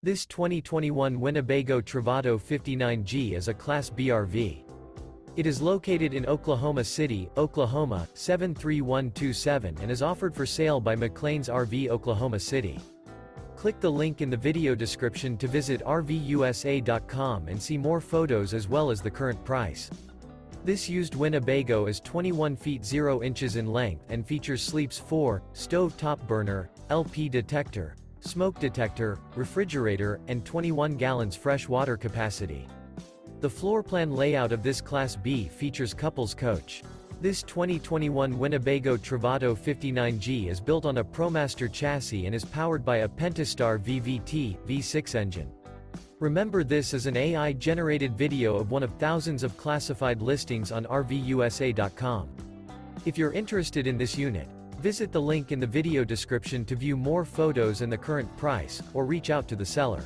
This 2021 Winnebago Travato 59G is a Class B RV. It is located in Oklahoma City, Oklahoma, 73127 and is offered for sale by McClain's RV Oklahoma City. Click the link in the video description to visit RVUSA.com and see more photos as well as the current price. This used Winnebago is 21 feet 0 inches in length and features sleeps 4, stove top burner, LP detector, smoke detector, refrigerator, and 21 gallons fresh water capacity. The floor plan layout of this Class B features couples coach. This 2021 Winnebago Travato 59G is built on a ProMaster chassis and is powered by a Pentastar VVT V6 engine. Remember, this is an AI-generated video of one of thousands of classified listings on RVUSA.com. If you're interested in this unit, visit the link in the video description to view more photos and the current price, or reach out to the seller.